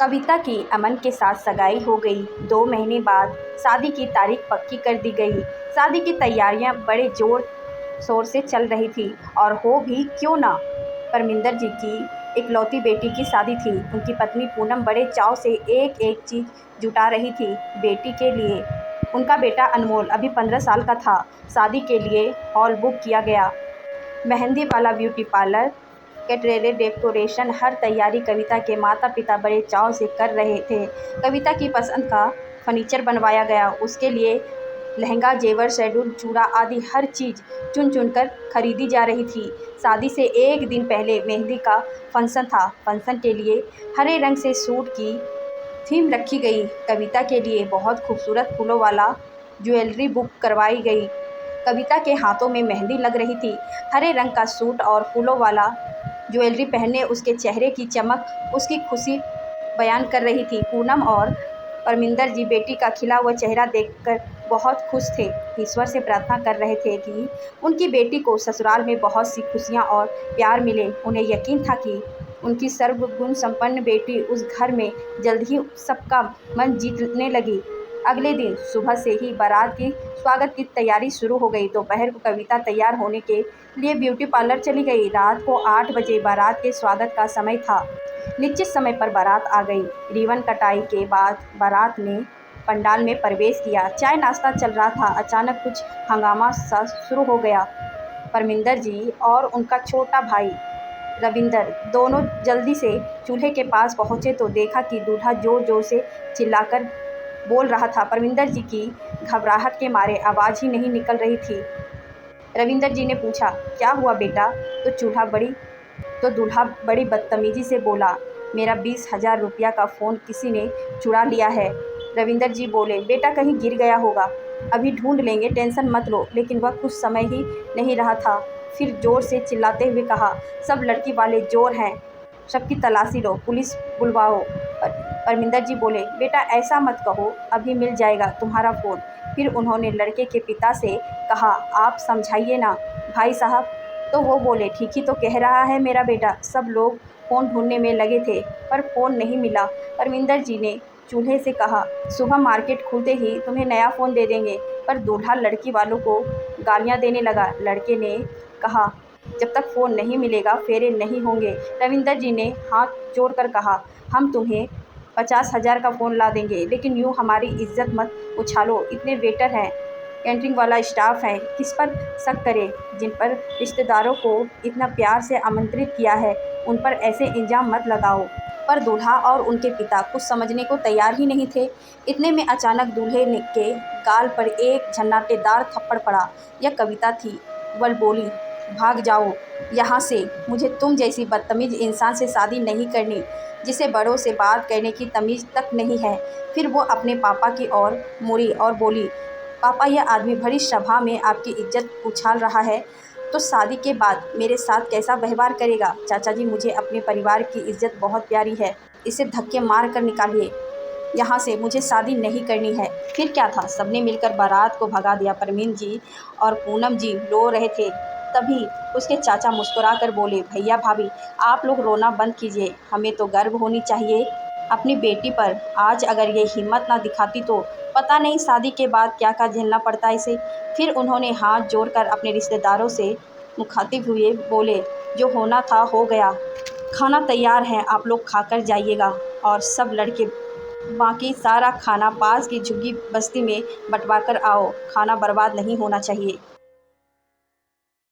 कविता की अमन के साथ सगाई हो गई। 2 महीने बाद शादी की तारीख पक्की कर दी गई। शादी की तैयारियां बड़े जोर शोर से चल रही थी और हो भी क्यों ना। परमिंदर जी की इकलौती बेटी की शादी थी। उनकी पत्नी पूनम बड़े चाव से एक एक चीज़ जुटा रही थी बेटी के लिए। उनका बेटा अनमोल अभी 15 साल का था। शादी के लिए हॉल बुक किया गया। मेहंदी वाला ब्यूटी पार्लर, कैटरेले, डेकोरेशन, हर तैयारी कविता के माता पिता बड़े चाव से कर रहे थे। कविता की पसंद का फर्नीचर बनवाया गया। उसके लिए लहंगा, जेवर, शेड्यूल, चूड़ा आदि हर चीज़ चुन चुन कर खरीदी जा रही थी। शादी से एक दिन पहले मेहंदी का फंक्शन था। फंक्शन के लिए हरे रंग से सूट की थीम रखी गई। कविता के लिए बहुत खूबसूरत फूलों वाला ज्वेलरी बुक करवाई गई। कविता के हाथों में मेहंदी लग रही थी। हरे रंग का सूट और फूलों वाला ज्वेलरी पहनने उसके चेहरे की चमक उसकी खुशी बयान कर रही थी। पूनम और परमिंदर जी बेटी का खिला हुआ चेहरा देखकर बहुत खुश थे। ईश्वर से प्रार्थना कर रहे थे कि उनकी बेटी को ससुराल में बहुत सी खुशियां और प्यार मिले। उन्हें यकीन था कि उनकी सर्वगुण संपन्न बेटी उस घर में जल्द ही सबका मन जीतने लगी। अगले दिन सुबह से ही बारात की स्वागत की तैयारी शुरू हो गई। दोपहर को कविता तैयार होने के लिए ब्यूटी पार्लर चली गई। रात को 8 बजे बारात के स्वागत का समय था। निश्चित समय पर बारात आ गई। रिबन कटाई के बाद बारात ने पंडाल में प्रवेश किया। चाय नाश्ता चल रहा था। अचानक कुछ हंगामा सा शुरू हो गया। परमिंदर जी और उनका छोटा भाई रविंदर दोनों जल्दी से चूल्हे के पास पहुंचे तो देखा कि दूल्हा जोर जोर से चिल्लाकर बोल रहा था। परमिंदर जी की घबराहट के मारे आवाज़ ही नहीं निकल रही थी। रविंदर जी ने पूछा, क्या हुआ बेटा? तो दूल्हा बड़ी बदतमीजी से बोला, मेरा 20,000 रुपया का फ़ोन किसी ने चुरा लिया है। रविंदर जी बोले, बेटा कहीं गिर गया होगा, अभी ढूंढ लेंगे, टेंशन मत लो। लेकिन वह कुछ समय ही नहीं रहा था। फिर ज़ोर से चिल्लाते हुए कहा, सब लड़की वाले चोर हैं, सबकी तलाशी लो, पुलिस बुलवाओ। परमिंदर जी बोले, बेटा ऐसा मत कहो, अभी मिल जाएगा तुम्हारा फ़ोन। फिर उन्होंने लड़के के पिता से कहा, आप समझाइए ना भाई साहब। तो वो बोले, ठीक ही तो कह रहा है मेरा बेटा, सब लोग फ़ोन ढूंढने में लगे थे पर फ़ोन नहीं मिला। परमिंदर जी ने चूल्हे से कहा, सुबह मार्केट खुलते ही तुम्हें नया फ़ोन दे देंगे। पर दूल्हा लड़की वालों को गालियाँ देने लगा। लड़के ने कहा, जब तक फ़ोन नहीं मिलेगा फेरे नहीं होंगे। रविंदर जी ने हाथ जोड़कर कहा, हम तुम्हें 50,000 का फ़ोन ला देंगे, लेकिन यूँ हमारी इज्जत मत उछालो। इतने वेटर हैं, कैंटरिंग वाला स्टाफ है, किस पर शक करें? जिन पर रिश्तेदारों को इतना प्यार से आमंत्रित किया है उन पर ऐसे इल्ज़ाम मत लगाओ। पर दूल्हा और उनके पिता कुछ समझने को तैयार ही नहीं थे। इतने में अचानक दूल्हे के गाल पर एक झन्नाटेदार थप्पड़ पड़ा। यह कविता थी। वह बोली, भाग जाओ यहाँ से, मुझे तुम जैसी बदतमीज़ इंसान से शादी नहीं करनी, जिसे बड़ों से बात करने की तमीज़ तक नहीं है। फिर वो अपने पापा की ओर मुड़ी और बोली, पापा यह आदमी भरी सभा में आपकी इज्जत उछाल रहा है तो शादी के बाद मेरे साथ कैसा व्यवहार करेगा? चाचा जी, मुझे अपने परिवार की इज्जत बहुत प्यारी है, इसे धक्के मार कर निकालिए यहाँ से, मुझे शादी नहीं करनी है। फिर क्या था, सबने मिलकर बारात को भगा दिया। परमीन जी और पूनम जी रो रहे थे। तभी उसके चाचा मुस्कुरा कर बोले, भैया भाभी आप लोग रोना बंद कीजिए, हमें तो गर्व होनी चाहिए अपनी बेटी पर। आज अगर ये हिम्मत ना दिखाती तो पता नहीं शादी के बाद क्या क्या झेलना पड़ता इसे। फिर उन्होंने हाथ जोड़कर अपने रिश्तेदारों से मुखातिब हुए बोले, जो होना था हो गया, खाना तैयार है, आप लोग खाकर जाइएगा। और सब लड़के बाकी सारा खाना पास की झुग्गी बस्ती में बंटवा कर आओ, खाना बर्बाद नहीं होना चाहिए।